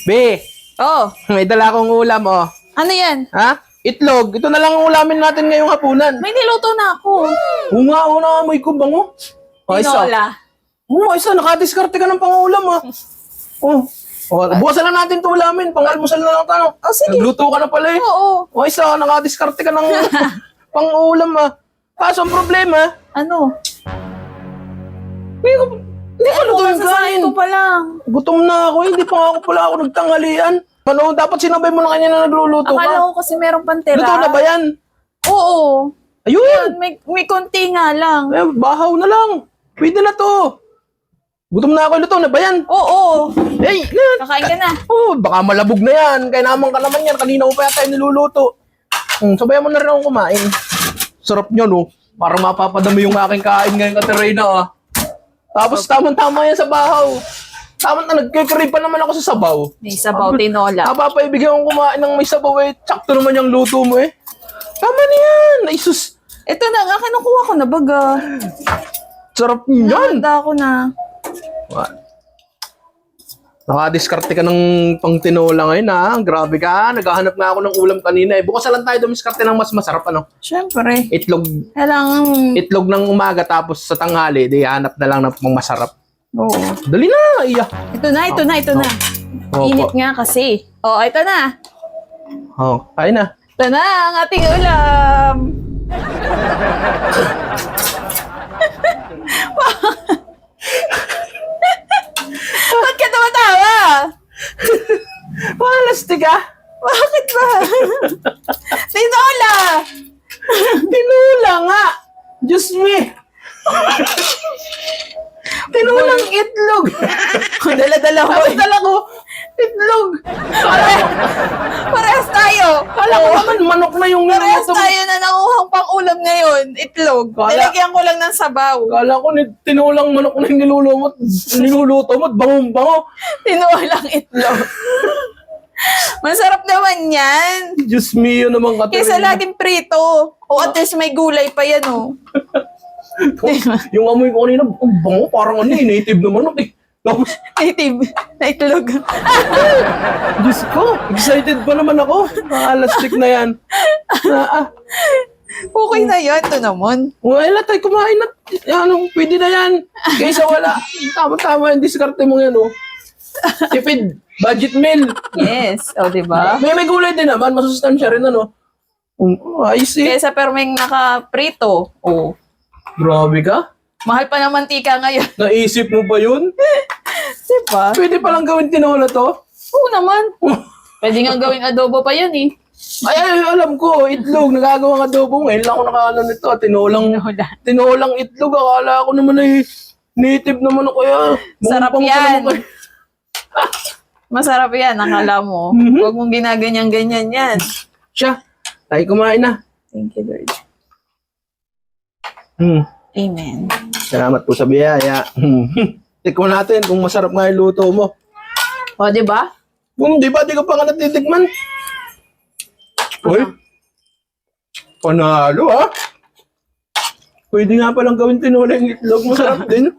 Be, Oh, may dala akong ulam, oh. ano yan? Ha? Itlog. Ito na lang ang ulamin natin ngayong hapunan. May niluto na ako. Una, amoy ko bango. Oh, isa. Tinola. Isa. Nakadiskarte ka ng pangulam, ha. Oh. Buwasan lang natin ito ulamin. Pang-almusal na lang tayo. Oh, sige. Nagluto ka na pala, eh. Oo. Isa. Nakadiskarte ka ng pang-ulam, ha. Kaso ang problema, Ano? hindi ko lutuin kanin. Ito pa lang. Gutom na ako, hindi pa ako nagtanghalian. Ano, dapat sinabay mo na kanya na nagluluto Akala ka. ko kasi merong pantera. Luto na ba yan? Oo. Ayun! May konti nga lang. Eh, bahaw na lang. Pwede na to. Gutom na ako, luto na ba yan? Oo. Eh, Kakain ka na. oh, baka malabog na yan. Kaya naman ka naman yan. Kanina ko pa yata yung niluluto. Sabayan mo na rin akong kumain. Sarap nyo, no? Parang mapapadami yung aking kain ngayon, Katerina, ah. Tapos tamang-tama yan sa bahaw. Tama na, nagkikri pa naman ako sa sabaw. May sabaw, tinola. Napapaibigyan kong kumain ng may sabaw, eh. Tsakto naman yung luto mo, eh. Tama na yan. Ay, sus. Ito na nga, kinukuha ko na baga. Sarap yan. Nakanda ko na. Nakadiskarte ka ng pang tinola ngayon, ha? Grabe ka. Naghahanap nga ako ng ulam kanina, eh. Bukas na lang tayo dumiskarte ng mas masarap, ano? Siyempre. Itlog Kailangan... ng umaga tapos sa tanghali, di hanap na lang ng pang masarap. Oo. Dali na, iya. Ito na. Opo. Init nga kasi. Oh, ito na. Oh, kain na. Ito na ang ating ulam. Ba't ka tumatawa? Palastik ka. Bakit ba? Tinola! Tinula nga. Diyos me. Tinulang itlog. Dala-dala ko. Tapos dala ko, itlog. Parehas tayo. Kala ko naman manok na yung Parehas niluluto mo. tayo na nakuhang pang-ulam ngayon. Itlog. Nilagyan ko lang ng sabaw. Kala ko tinulang manok na yung niluluto mo. Bangong-bango. Tinolang itlog. Masarap naman yan. Diyos me, yun naman Katerina. Kaysa laging prito. O at least may gulay pa yan, oh. Yung amoy ko kanina, ang bango, parang native na manok, eh. Tapos, Native na itlog. Diyos ko, excited pa naman ako. Alastik na yan. Okay na yan. Ito naman. Wala tayo kumain na. Ano, pwede na yan. Kaysa wala. Tama-tama yung diskarte mo yan, oh. Tipid, budget meal. Yes. O, diba? May gulay din naman, masustansya rin, ano. Ayos eh. Kaysa pero may naka-prito. Oh. Grabe ka. Mahal pa ng mantika ngayon. Naisip mo ba yun? Diba? Pwede palang gawin tinola to? Oo naman. Pwede nga gawing adobo pa yan, eh. Ay, alam ko, itlog, nagagawang adobo. Ngayon lang ako nakaalam nito, tinolang itlog. Akala ko naman ay native naman ako kaya. Sarap Mumpang yan. pa naman kayo. Masarap yan, akala mo. Huwag mong ginaganyan-ganyan yan. Siya, tayo kumain na. Thank you, Lord. Amen. Salamat po sa biyaya. Tikman natin kung masarap nga yung luto mo. O, diba? Di ba, di ka pa nga natitikman? Uy, panalo ha? Pwede nga palang gawin tinola yung itlog, masarap din.